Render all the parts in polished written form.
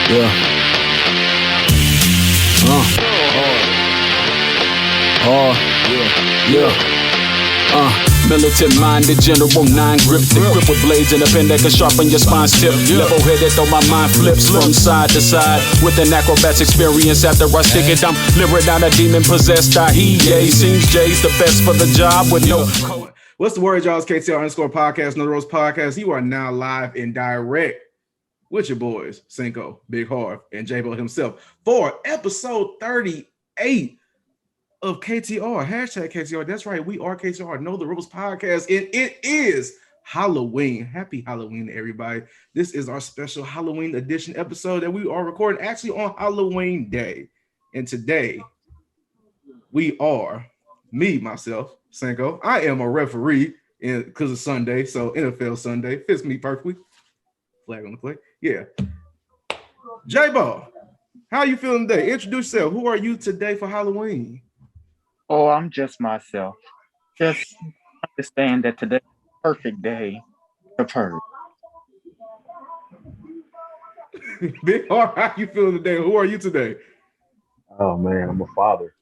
Yeah. Hard. Yeah. Militant-minded general, nine grip, the grip with blades and a pen that can sharpen your spine's tip. Level-headed, though my mind flips from side to side with an acrobat's experience. After I stick it, I'm lyric down a demon-possessed Ahiye. Seems Jay's the best for the job with no. What's the word, y'all? It's KTR _podcast, No Rose Podcast. You are now live and direct with your boys, Cinko, Big Harv, and J-Bo himself for episode 38 of KTR. Hashtag KTR. That's right. We are KTR, Know the Rules Podcast, and it is Halloween. Happy Halloween to everybody. This is our special Halloween edition episode that we are recording actually on Halloween Day. And today, we are, myself, Cinko. I am a referee because it's Sunday, so NFL Sunday fits me perfectly. Flag on the play. Yeah. J-Bo, how you feeling today? Introduce yourself. Who are you today for Halloween? Oh, I'm just myself. Just understand that today's a perfect day to purge. Big Harv, how you feeling today? Who are you today? Oh man, I'm a father.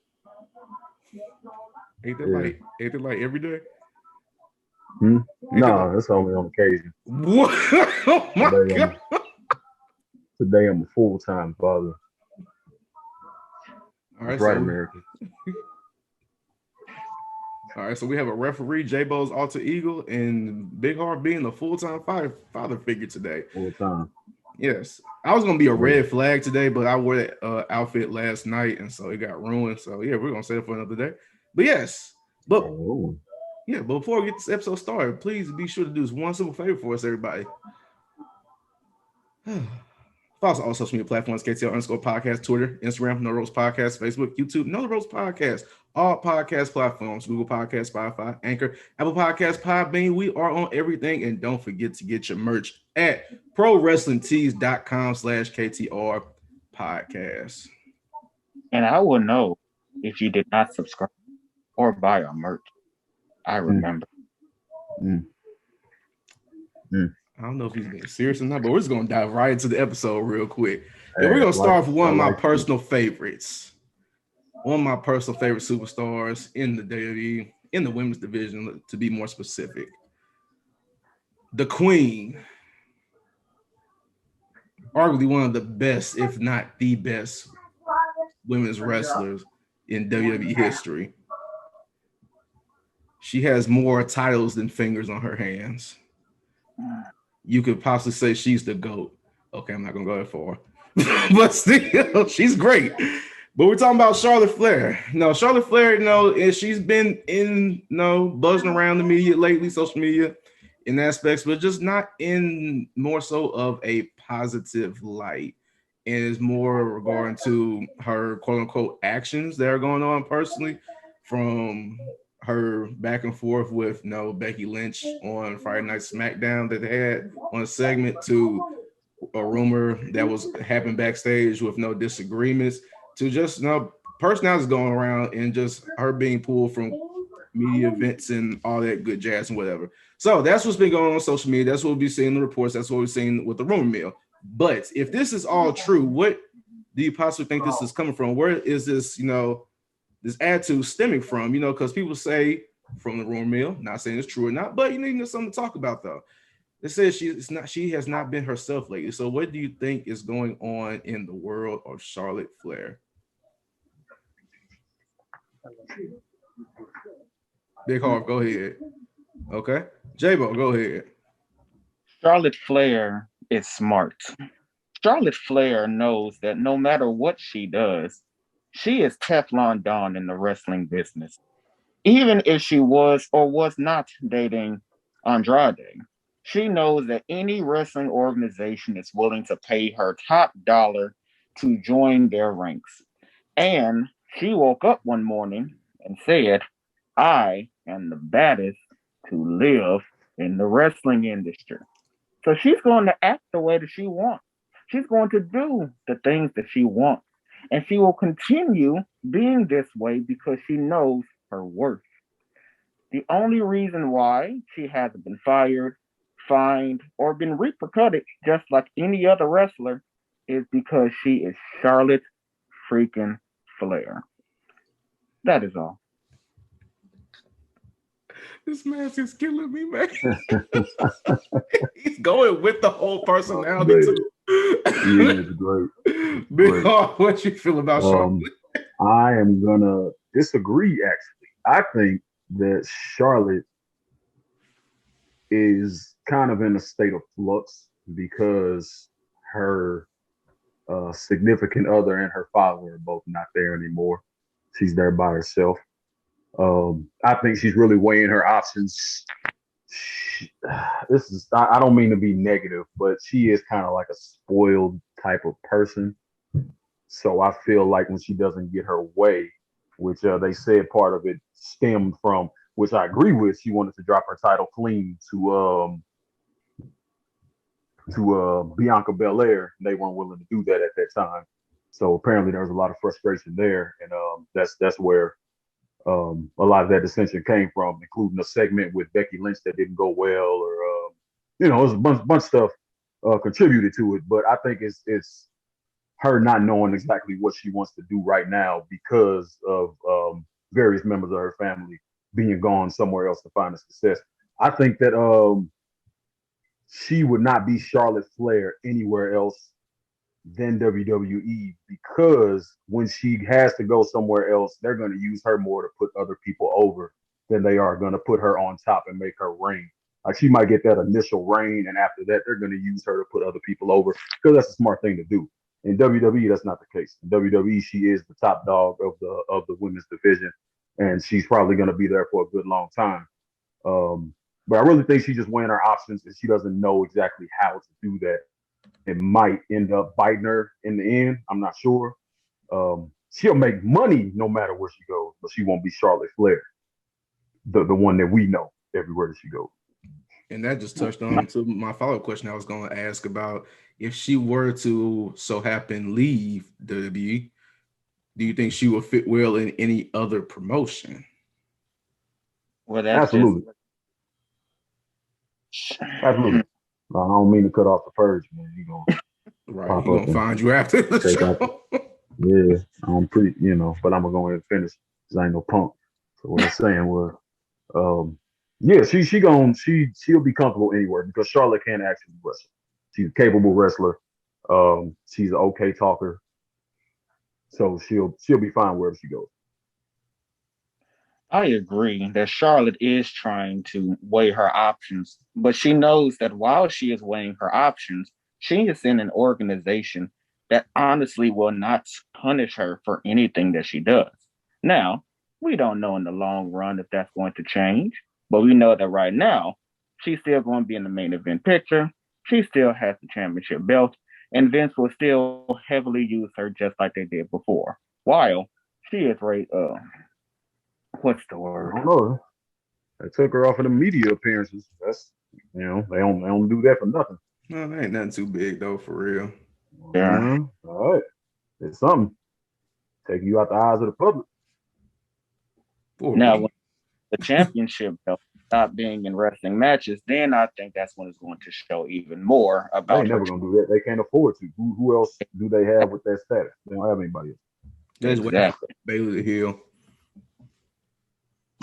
Ain't that like every day? No, that's only on occasion. What? Oh my God. Today I'm a full-time father. All right, right, America. All right, so we have a referee, J-Bo's alter ego, and Big Harv being a full-time father figure today. Full-time. Yes. I was going to be a red flag today, but I wore that outfit last night, and so it got ruined. So, yeah, we're going to save it for another day. But, yes. But, yeah, but before we get this episode started, please be sure to do this one simple favor for us, everybody. Follow us on all social media platforms, KTR _podcast, Twitter, Instagram, No Rose Podcast, Facebook, YouTube, No Rose Podcast, all podcast platforms, Google Podcasts, Spotify, Anchor, Apple Podcasts, Podbean. We are on everything. And don't forget to get your merch at prowrestlingtees.com/KTR podcast. And I will know if you did not subscribe or buy our merch. I remember. I don't know if he's being serious or not, but we're just going to dive right into the episode real quick. And we're going to start with one of my personal favorites. One of my personal favorite superstars in the WWE, in the women's division, to be more specific. The Queen. Arguably one of the best, if not the best, women's wrestlers in WWE history. She has more titles than fingers on her hands. You could possibly say she's the GOAT. Okay, I'm not gonna go that far, but still, she's great. But we're talking about Charlotte Flair. No, Charlotte Flair, and she's been buzzing around the media lately, social media in aspects, but just not in more so of a positive light. And it's more regarding to her quote unquote actions that are going on personally, from her back and forth with Becky Lynch on Friday Night SmackDown that they had on a segment, to a rumor that was happening backstage with no disagreements, to just personalities going around and just her being pulled from media events and all that good jazz and whatever. So that's what's been going on social media. That's what we'll be seeing in the reports. That's what we're seeing with the rumor mill. But if this is all true, what do you possibly think this is coming from? Where is this, this attitude stemming from? Because people say from the rumor mill, not saying it's true or not, but you need something to talk about though. It says she has not been herself lately. So what do you think is going on in the world of Charlotte Flair? Big Harv, go ahead. Okay. J-Bo, go ahead. Charlotte Flair is smart. Charlotte Flair knows that no matter what she does, she is Teflon Dawn in the wrestling business. Even if she was or was not dating Andrade, she knows that any wrestling organization is willing to pay her top dollar to join their ranks. And she woke up one morning and said, I am the baddest to live in the wrestling industry. So she's going to act the way that she wants. She's going to do the things that she wants. And she will continue being this way because she knows her worth. The only reason why she hasn't been fired, fined, or been repercutted, just like any other wrestler, is because she is Charlotte freaking Flair. That is all. This mask is killing me, man. He's going with the whole personality Man, too. he is great. Big Great. Harv, what you feel about Charlotte? I am gonna disagree. Actually, I think that Charlotte is kind of in a state of flux because her significant other and her father are both not there anymore. She's there by herself. I think she's really weighing her options. I don't mean to be negative, but she is kind of like a spoiled type of person. So I feel like when she doesn't get her way, which they said part of it stemmed from, which I agree with, she wanted to drop her title clean to Bianca Belair. They weren't willing to do that at that time. So apparently there was a lot of frustration there, and that's where a lot of that dissension came from, including a segment with Becky Lynch that didn't go well, or there's a bunch of stuff contributed to it. But I think it's her not knowing exactly what she wants to do right now because of various members of her family being gone somewhere else to find a success. I think that she would not be Charlotte Flair anywhere else than WWE because when she has to go somewhere else, they're going to use her more to put other people over than they are going to put her on top and make her reign. Like she might get that initial reign, and after that, they're going to use her to put other people over because that's a smart thing to do. In WWE, that's not the case. In WWE, she is the top dog of the women's division, and she's probably going to be there for a good long time. But I really think she's just weighing her options, and she doesn't know exactly how to do that. It might end up biting her in the end. I'm not sure. She'll make money no matter where she goes, but she won't be Charlotte Flair, the one that we know everywhere that she goes. And that just touched on to my follow-up question I was going to ask about if she were to so happen leave WWE, do you think she would fit well in any other promotion? Well, that's Absolutely. Absolutely. I don't mean to cut off the purge, man. You gonna right? He's gonna find you after the show. Yeah, I'm pretty, but I'm gonna go ahead and finish because I ain't no punk. So what I'm saying was, yeah, she'll be comfortable anywhere because Charlotte can actually wrestle. She's a capable wrestler. She's an okay talker, so she'll be fine wherever she goes. I agree that Charlotte is trying to weigh her options, but she knows that while she is weighing her options, she is in an organization that honestly will not punish her for anything that she does. Now, we don't know in the long run if that's going to change, but we know that right now, she's still going to be in the main event picture. She still has the championship belt, and Vince will still heavily use her just like they did before. While she is right, what's the word? I don't know. They took her off of the media appearances. That's they don't do that for nothing. No, that ain't nothing too big though, for real. Yeah. All right. It's something. Taking you out the eyes of the public. Now, when the championship belt stop being in wrestling matches, then I think that's when it's going to show even more about. They ain't never gonna do that. They can't afford to. Who else do they have with that status? They don't have anybody else. That's exactly. Bailey the Hill.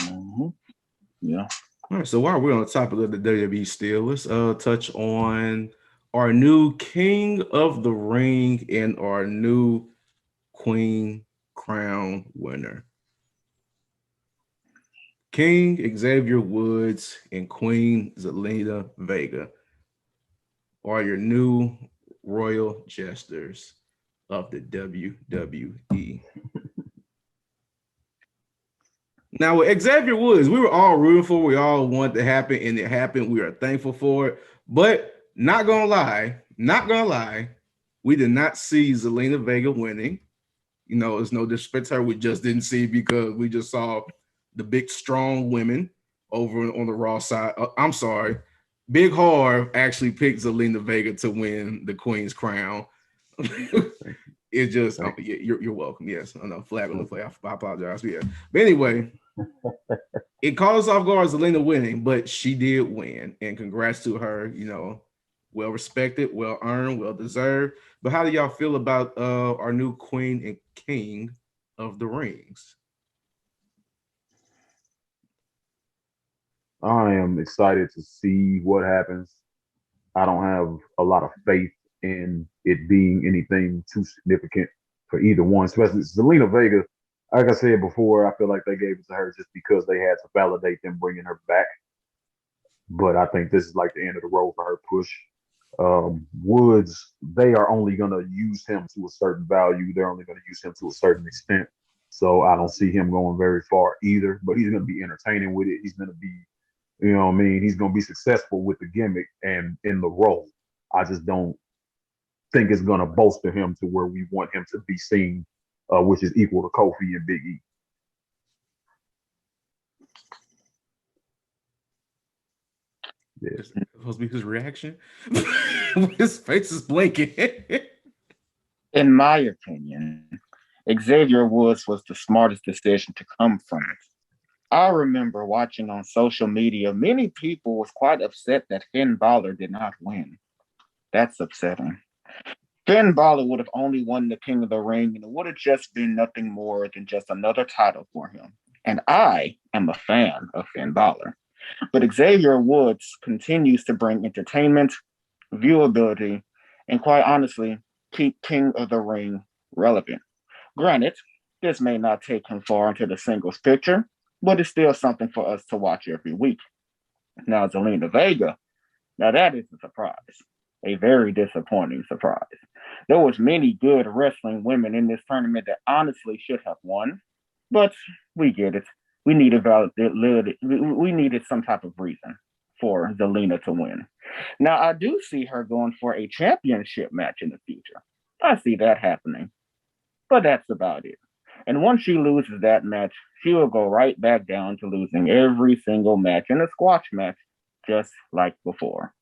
Mm-hmm. Yeah. All right. So while we're on the topic of the WWE still, let's touch on our new King of the Ring and our new Queen Crown winner. King Xavier Woods and Queen Jelena Vega are your new royal jesters of the WWE. Now, with Xavier Woods, we were all rooting for, we all wanted to happen, and it happened. We are thankful for it. But not gonna lie, we did not see Jelena Vega winning. It's no disrespect to her. We just didn't see because we just saw the big, strong women over on the Raw side. I'm sorry. Big Harv actually picked Jelena Vega to win the Queen's Crown. It just, you're welcome. Yes, I know. Flag on the play. I apologize. Yeah. But anyway, it caught us off guard, Zelina winning, but she did win. And congrats to her. well respected, well earned, well deserved. But how do y'all feel about our new queen and king of the rings? I am excited to see what happens. I don't have a lot of faith in it being anything too significant for either one, especially Zelina Vega. Like I said before, I feel like they gave it to her just because they had to validate them bringing her back. But I think this is like the end of the road for her push. Woods, they are only going to use him to a certain value. They're only going to use him to a certain extent. So I don't see him going very far either. But he's going to be entertaining with it. He's going to be, you know what I mean? He's going to be successful with the gimmick and in the role. I just don't think it's going to bolster him to where we want him to be seen, which is equal to Kofi and Big E. Yeah. Is that supposed to be his reaction? His face is blinking. In my opinion, Xavier Woods was the smartest decision to come from it. I remember watching on social media, many people was quite upset that Finn Balor did not win. That's upsetting. Finn Balor would have only won the King of the Ring, and it would have just been nothing more than just another title for him. And I am a fan of Finn Balor. But Xavier Woods continues to bring entertainment, viewability, and quite honestly, keep King of the Ring relevant. Granted, this may not take him far into the singles picture, but it's still something for us to watch every week. Now, Zelena Vega, now that is a surprise, a very disappointing surprise. There was many good wrestling women in this tournament that honestly should have won, but we get it. We needed we needed some type of reason for Zelena to win. Now, I do see her going for a championship match in the future. I see that happening, but that's about it. And once she loses that match, she will go right back down to losing every single match in a squash match, just like before.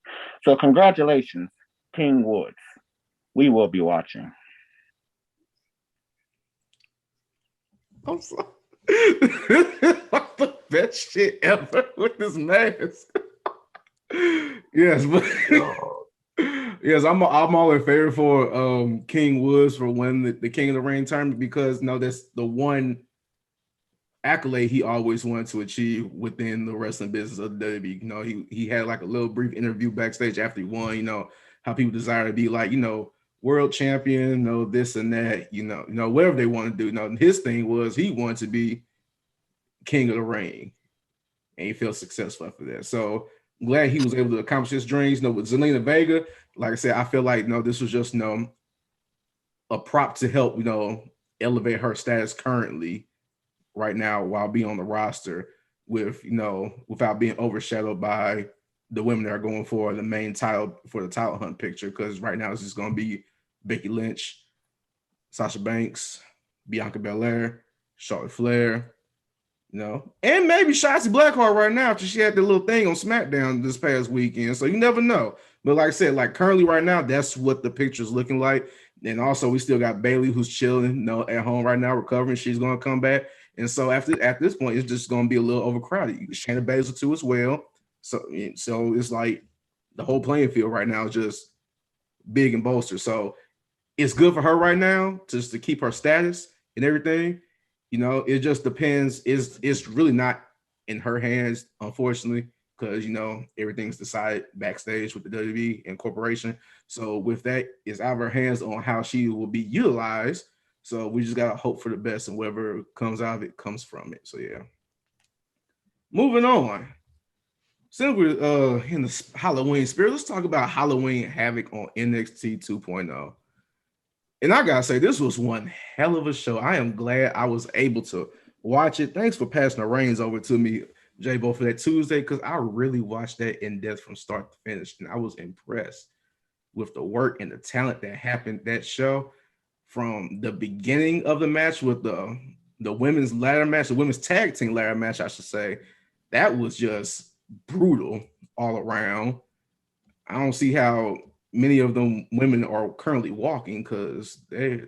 So, congratulations, King Woods. We will be watching. I'm sorry. The best shit ever with this mask. Yes, but yes, I'm all in favor for King Woods for winning the King of the Ring tournament because that's the one accolade he always wanted to achieve within the wrestling business of the WWE. He had like a little brief interview backstage after he won. How people desire to be like world champion, this and that, whatever they want to do. His thing was he wanted to be King of the Ring, and he felt successful after that. So glad he was able to accomplish his dreams. With Zelina Vega, like I said, I feel like this was just a prop to help elevate her status currently right now while being on the roster with without being overshadowed by the women that are going for the main title for the title hunt picture. Because right now it's just going to be Becky Lynch, Sasha Banks, Bianca Belair, Charlotte Flair, and maybe Shotzi Blackheart right now after she had the little thing on SmackDown this past weekend. So you never know. But like I said, like currently right now, that's what the picture is looking like. And also we still got Bayley who's chilling, at home right now, recovering. She's going to come back. And so at this point, it's just going to be a little overcrowded. Shayna Baszler too as well. So it's like the whole playing field right now is just big and bolstered. So it's good for her right now just to keep her status and everything. It just depends. It's really not in her hands, unfortunately, because everything's decided backstage with the WWE and corporation. So with that, it's out of her hands on how she will be utilized. So we just gotta hope for the best, and whatever comes out of it comes from it. So yeah. Moving on. Since we're in the Halloween spirit, let's talk about Halloween Havoc on NXT 2.0. And I gotta say, this was one hell of a show. I am glad I was able to watch it. Thanks for passing the reins over to me, J-Bo, for that Tuesday, because I really watched that in depth from start to finish. And I was impressed with the work and the talent that happened that show. From the beginning of the match with the women's ladder match, the women's tag team ladder match, I should say, that was just brutal all around. I don't see how many of them women are currently walking because they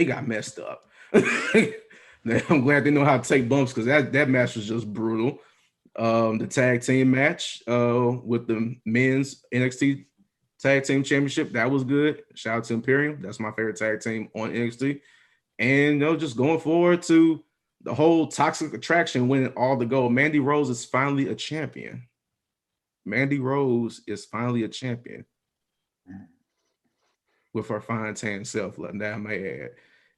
got messed up. I'm glad they know how to take bumps because that match was just brutal. The tag team match with the men's NXT Tag Team Championship. That was good. Shout out to Imperium. That's my favorite tag team on NXT. And just going forward to the whole Toxic Attraction winning all the gold. Mandy Rose is finally a champion. Mandy Rose is finally a champion with her fine tan self, that I may add.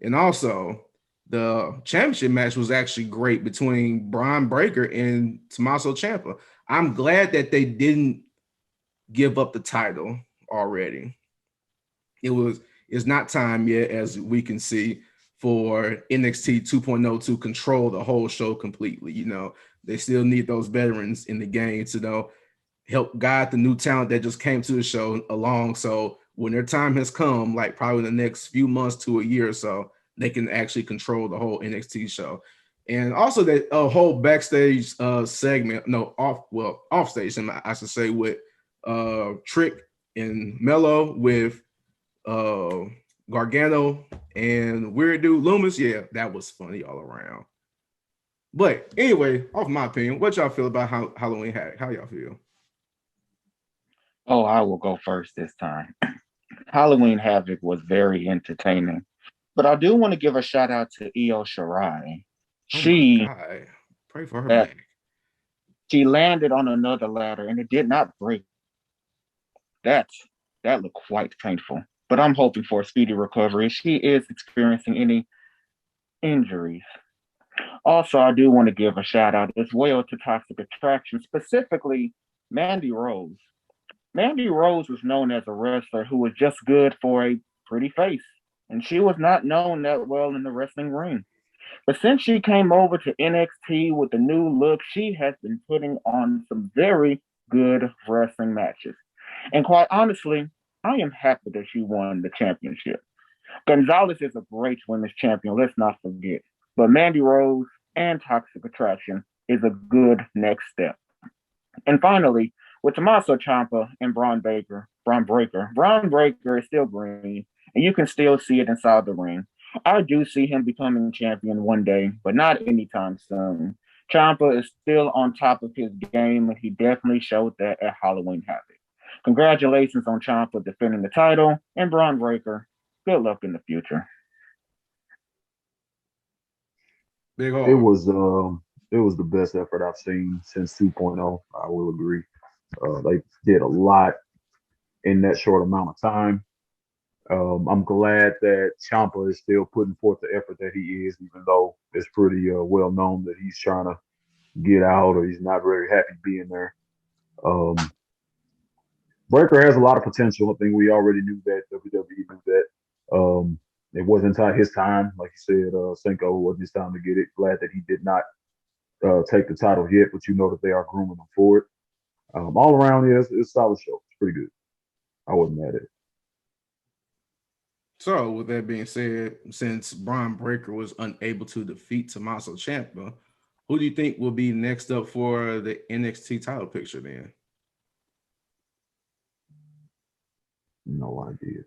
And also, the championship match was actually great between Braun Breaker and Tommaso Ciampa. I'm glad that they didn't give up the title already. It's not time yet, as we can see, for NXT 2.0 to control the whole show completely. They still need those veterans in the game to help guide the new talent that just came to the show along. So when their time has come, like probably in the next few months to a year or so, they can actually control the whole NXT show. And also that whole backstage segment, off stage, I should say, with Trick and Mello with Gargano and Weird Dude Loomis. Yeah, that was funny all around. But anyway, off my opinion, what y'all feel about Halloween Havoc? How y'all feel? Oh, I will go first this time. Halloween Havoc was very entertaining. But I do want to give a shout out to Io Shirai. Pray for her back. She landed on another ladder and it did not break. That looked quite painful. But I'm hoping for a speedy recovery. She is experiencing any injuries. Also, I do want to give a shout out as well to Toxic Attraction, specifically Mandy Rose. Mandy Rose was known as a wrestler who was just good for a pretty face, and she was not known that well in the wrestling ring. But since she came over to NXT with the new look, she has been putting on some very good wrestling matches. And quite honestly, I am happy that she won the championship. Gonzalez is a great women's champion, let's not forget. But Mandy Rose and Toxic Attraction is a good next step. And finally, with Tommaso Ciampa and Braun Breaker is still green, and you can still see it inside the ring. I do see him becoming champion one day, but not anytime soon. Ciampa is still on top of his game, and he definitely showed that at Halloween Havoc. Congratulations on Ciampa defending the title, and Braun Breaker, good luck in the future. Big It was the best effort I've seen since 2.0. I will agree. They did a lot in that short amount of time. I'm glad that Ciampa is still putting forth the effort that he is, even though it's pretty well known that he's trying to get out or he's not very happy being there. Breaker has a lot of potential. I think we already knew that. WWE knew that. It wasn't his time, like you said. Cinko wasn't his time to get it. Glad that he did not take the title yet, but you know that they are grooming him for it. All around, yeah, it's a solid show. It's pretty good. I wasn't mad at it. So, with that being said, since Braun Breaker was unable to defeat Tommaso Ciampa, who do you think will be next up for the NXT title picture then? No idea.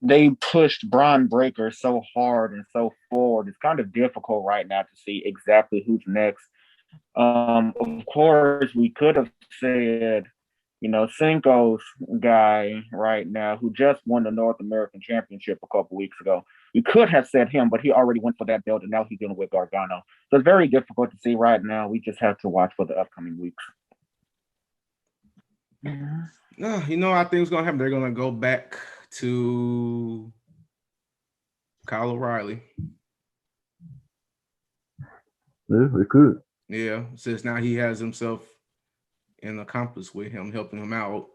They pushed Braun Breaker so hard and so forward. It's kind of difficult right now to see exactly who's next. Of course, we could have said, Cinko's guy right now who just won the North American Championship a couple weeks ago. We could have said him, but he already went for that belt, and now he's dealing with Gargano. So it's very difficult to see right now. We just have to watch for the upcoming weeks. No, I think what's going to happen. They're going to go back to Kyle O'Reilly. Yeah, it could. Yeah, since now he has himself an accomplice with him, helping him out.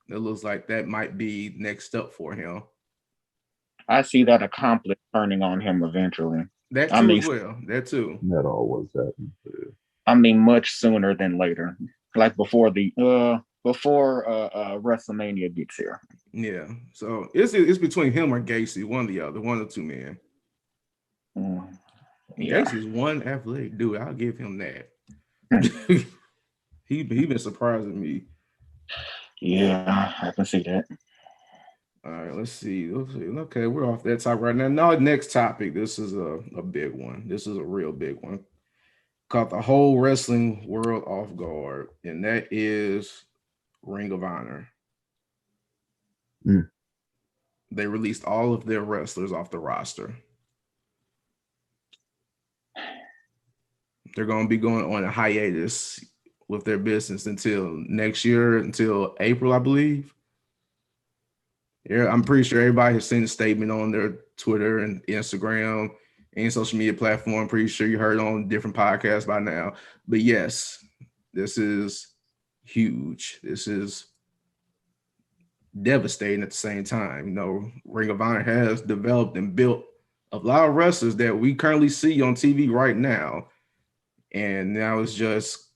It looks like that might be next up for him. I see that accomplice turning on him eventually. That too as well. That too. That always happens. Yeah. I mean, much sooner than later. Like before WrestleMania gets here. Yeah. So it's between him or Gacy, one or the other, one of the two men. Yeah. Gacy's one athletic dude. I'll give him that. he been surprising me. Yeah, I can see that. All right, let's see. Okay, we're off that topic right now. Now, next topic. This is a big one. This is a real big one. Caught the whole wrestling world off guard, and that is Ring of Honor. Mm. They released all of their wrestlers off the roster. They're going to be going on a hiatus with their business until next year, until April, I believe. Yeah, I'm pretty sure everybody has seen a statement on their Twitter and Instagram and social media platform. Pretty sure you heard on different podcasts by now. But yes, this is huge. This is devastating at the same time. You know, Ring of Honor has developed and built a lot of wrestlers that we currently see on TV right now. And now it's just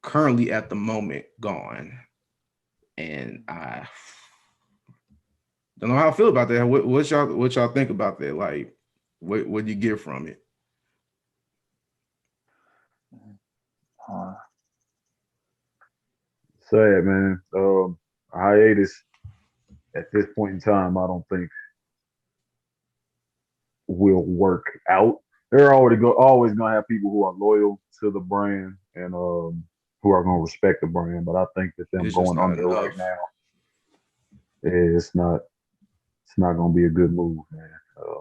currently at the moment gone. And I don't know how I feel about that. What y'all think about that? Like, what do you get from it? Sad, man. Hiatus at this point in time, I don't think will work out. They're always gonna have people who are loyal to the brand and who are gonna respect the brand. But I think that them It's just going not under right enough. now, it's not gonna be a good move, man.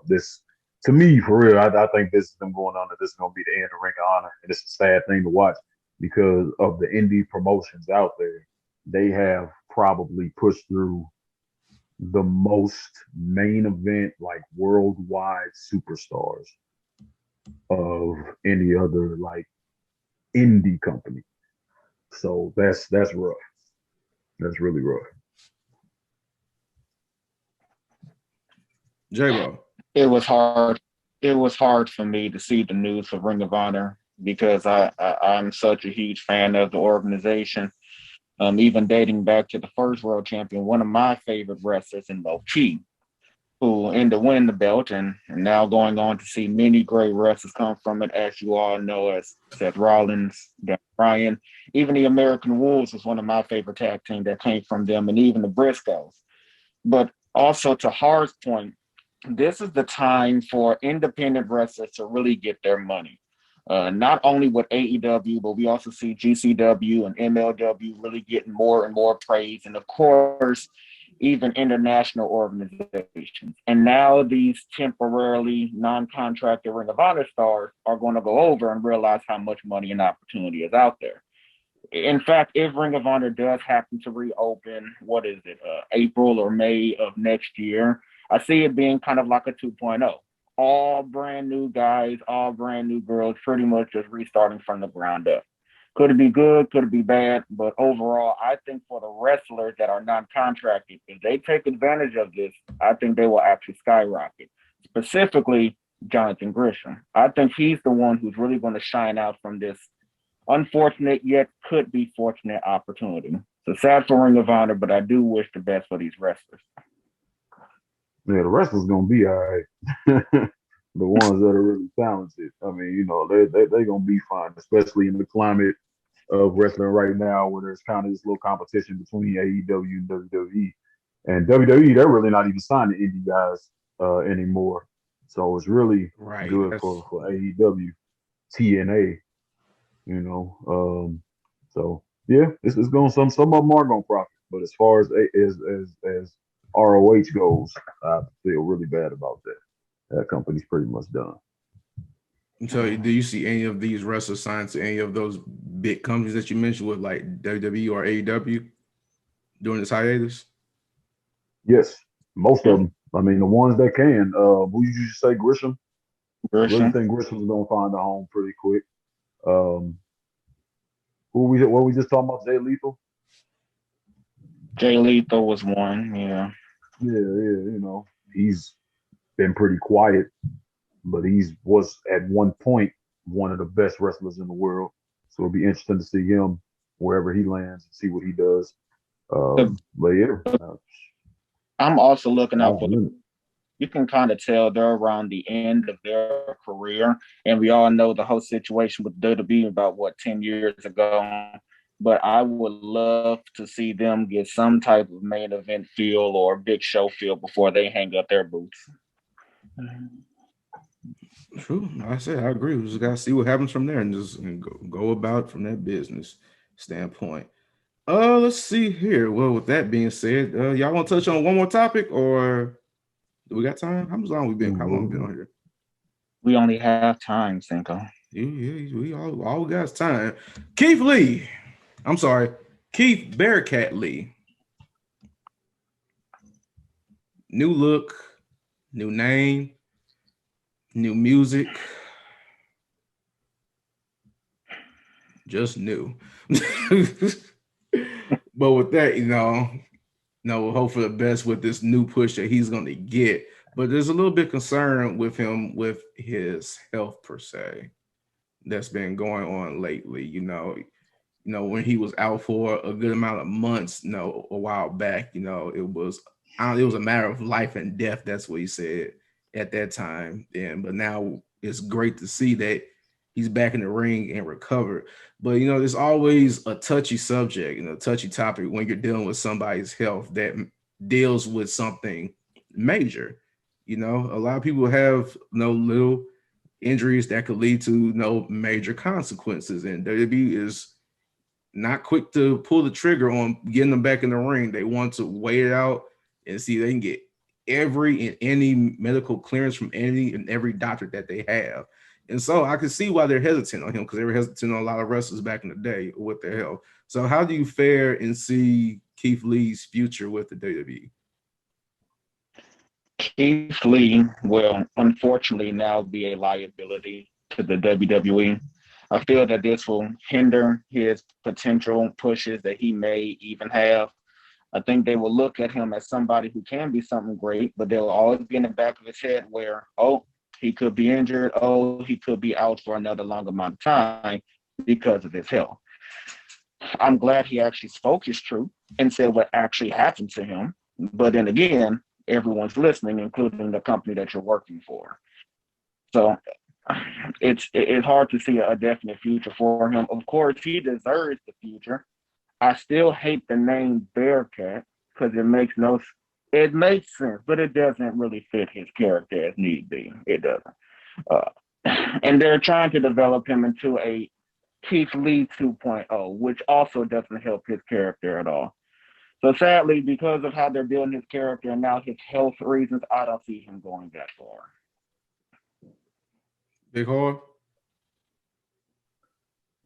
This to me, for real, I think this is them going under. This is gonna be the end of Ring of Honor, and it's a sad thing to watch because of the indie promotions out there. They have probably pushed through the most main event, like worldwide superstars of any other like indie company. So that's rough. That's really rough. J-Bo. It was hard. It was hard for me to see the news for Ring of Honor because I'm such a huge fan of the organization. Even dating back to the first world champion, one of my favorite wrestlers in Low Key, who ended up winning the belt and now going on to see many great wrestlers come from it, as you all know, as Seth Rollins, Dan Bryan. Even the American Wolves was one of my favorite tag team that came from them, and even the Briscoes. But also to Harv's point, this is the time for independent wrestlers to really get their money. Not only with AEW, but we also see GCW and MLW really getting more and more praise. And of course, even international organizations. And now these temporarily non-contracted Ring of Honor stars are going to go over and realize how much money and opportunity is out there. In fact, if Ring of Honor does happen to reopen, what is it, April or May of next year, I see it being kind of like a 2.0. All brand new guys, all brand new girls, pretty much just restarting from the ground up. Could it be good? Could it be bad? But overall, I think for the wrestlers that are non-contracted, if they take advantage of this, I think they will actually skyrocket. Specifically, Jonathan Gresham. I think he's the one who's really going to shine out from this unfortunate yet could be fortunate opportunity. So sad for Ring of Honor, but I do wish the best for these wrestlers. Yeah, the wrestlers gonna be all right. The ones that are really talented. I mean, they gonna be fine, especially in the climate of wrestling right now, where there's kind of this little competition between AEW and WWE. And WWE, they're really not even signing indie guys anymore. So it's really Right. good for AEW, TNA. So yeah, it's going some of them are gonna profit, but as far as ROH goes, I feel really bad about that. That company's pretty much done. So, do you see any of these wrestlers signed to any of those big companies that you mentioned with like WWE or AEW during this hiatus? Yes, most of them. I mean, the ones that can. Who did you say, Grisham? I really think Grisham's gonna find a home pretty quick. What we just talking about? Jay Lethal. Jay Lethal was one, yeah. Yeah. He's been pretty quiet, but was at one point one of the best wrestlers in the world. So it'll be interesting to see him wherever he lands and see what he does. But yeah, I'm also looking out for you can kind of tell they're around the end of their career. And we all know the whole situation with WWE about 10 years ago. But I would love to see them get some type of main event feel or big show feel before they hang up their boots. True. I agree. We just gotta see what happens from there and just go about from that business standpoint. Let's see here. Well, with that being said, y'all want to touch on one more topic, or do we got time? How long we been on here? We only have time, Cinco. Yeah, we all got time. Keith Lee. I'm sorry, Keith Bearcat Lee. New look, new name, new music. Just new. But with that, hope for the best with this new push that he's going to get. But there's a little bit concern with him with his health per se that's been going on lately. When he was out for a good amount of months, a while back, it was a matter of life and death. That's what he said at that time. But now it's great to see that he's back in the ring and recovered. But there's always a touchy subject, touchy topic when you're dealing with somebody's health that deals with something major. A lot of people have little injuries that could lead to major consequences, and WWE is not quick to pull the trigger on getting them back in the ring. They want to wait it out and see if they can get every and any medical clearance from any and every doctor that they have. And so I can see why they're hesitant on him, because they were hesitant on a lot of wrestlers back in the day with their health. So how do you fare and see Keith Lee's future with the WWE? Keith Lee will unfortunately now be a liability to the WWE. I feel that this will hinder his potential pushes that he may even have. I think they will look at him as somebody who can be something great, but they'll always be in the back of his head where, he could be injured. He could be out for another long amount of time because of his health. I'm glad he actually spoke his truth and said what actually happened to him. But then again, everyone's listening, including the company that you're working for. So it's hard to see a definite future for him. Of course, he deserves the future. I still hate the name Bearcat because it makes sense, but it doesn't really fit his character as need be. It doesn't. And they're trying to develop him into a Keith Lee 2.0, which also doesn't help his character at all. So sadly, because of how they're building his character and now his health reasons, I don't see him going that far. Big Harv?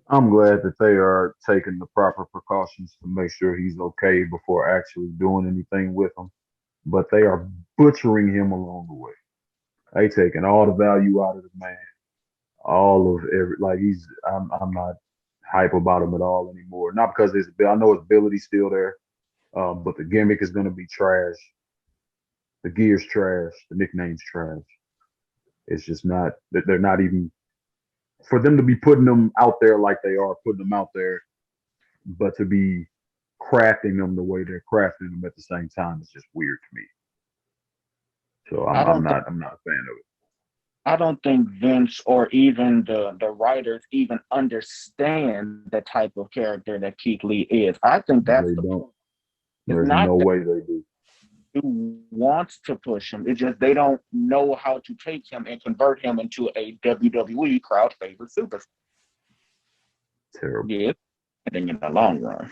I'm glad that they are taking the proper precautions to make sure he's okay before actually doing anything with him. But they are butchering him along the way. They taking all the value out of the man. All of I'm not hype about him at all anymore. Not because I know his ability's still there, but the gimmick is going to be trash. The gear's trash. The nickname's trash. It's just not that they're not even for them to be putting them out there like they are putting them out there, but to be crafting them the way they're crafting them at the same time is just weird to me. So I'm not a fan of it. I don't think Vince or even the writers even understand the type of character that Keith Lee is. I think that's they don't. It's There's not no way they do. who wants to push him. It's just they don't know how to take him and convert him into a WWE crowd favorite superstar. Terrible. Yeah, I think in the long run.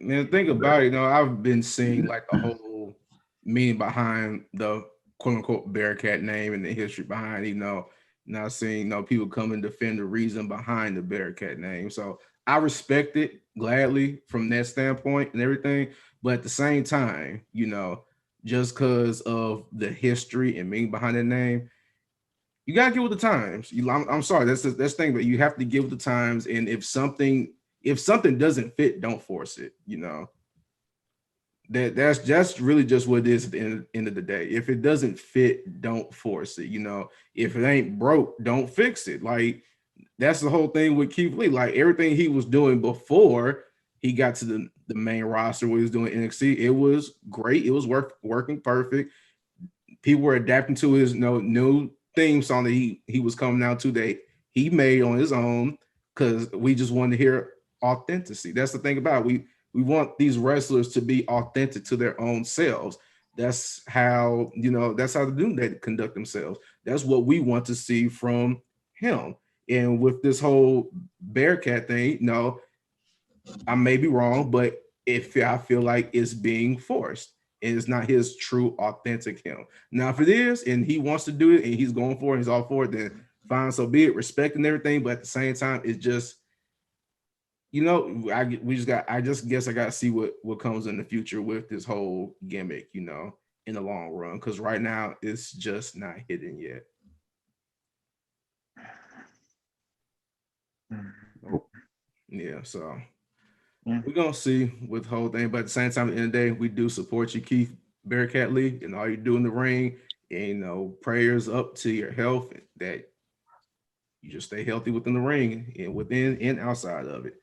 Man, think about it. I've been seeing like the whole meaning behind the quote unquote Bearcat name and the history behind, now seeing people come and defend the reason behind the Bearcat name. So I respect it gladly from that standpoint and everything. But at the same time, just because of the history and meaning behind that name, you gotta get with the times. I'm sorry, that's the thing, but you have to get with the times. And if something doesn't fit, don't force it. That's really just what it is at the end of the day. If it doesn't fit, don't force it. If it ain't broke, don't fix it. Like that's the whole thing with Keith Lee. Like everything he was doing before he got to the main roster, what he was doing NXT, it was great. It was working perfect. People were adapting to his new theme song that he was coming out to that he made on his own because we just wanted to hear authenticity. That's the thing about it. We want these wrestlers to be authentic to their own selves. That's how they conduct themselves. That's what we want to see from him. And with this whole Bearcat thing, I may be wrong, but if I feel like it's being forced and it's not his true, authentic him. Now, if it is and he wants to do it and he's going for it, he's all for it, then fine, so be it, respecting everything. But at the same time, it's just, I just guess I got to see what comes in the future with this whole gimmick, in the long run, because right now it's just not hitting yet. Yeah, so we're gonna see with the whole thing, but at the same time, at the end of the day, we do support you, Keith Bearcat Lee, and all you do in the ring. And prayers up to your health, that you just stay healthy within the ring and within and outside of it.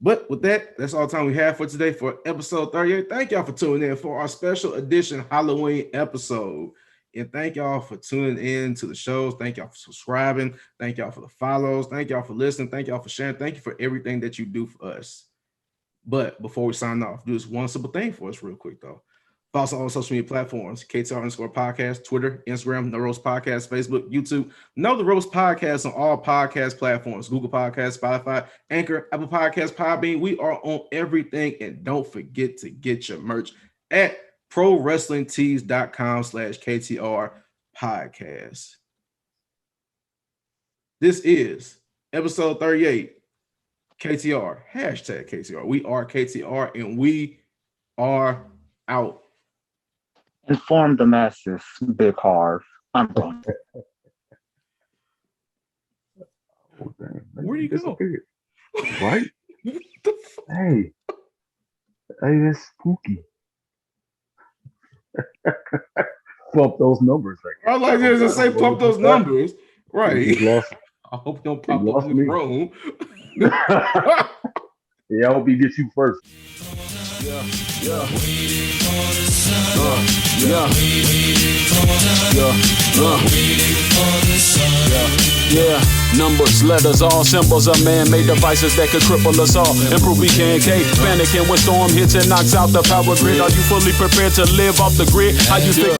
But with that, that's all the time we have for today for episode 38. Thank y'all for tuning in for our special edition Halloween episode. And thank y'all for tuning in to the shows. Thank y'all for subscribing. Thank y'all for the follows. Thank y'all for listening. Thank y'all for sharing. Thank you for everything that you do for us. But before we sign off, do this one simple thing for us real quick, though. Follow us on all social media platforms, KTR_podcast, Twitter, Instagram, No Roast Podcast, Facebook, YouTube. Know the Roast Podcast on all podcast platforms, Google Podcasts, Spotify, Anchor, Apple Podcasts, Podbean. We are on everything. And don't forget to get your merch at ProWrestlingTees.com/KTR podcast. This is episode 38, KTR, #KTR. We are KTR and we are out. Inform the masses, Big Harv. I'm gone. Oh, damn. Where do you go? Right? Hey, that's spooky. Pump those numbers. I like this to say pump those numbers. Right. I hope you don't pop up in the room. Yeah, I hope he gets you first. Yeah, numbers, letters, all symbols of man-made devices that could cripple us all. Improve BK&K, panicking when storm hits and knocks out the power grid. Are you fully prepared to live off the grid? How you think?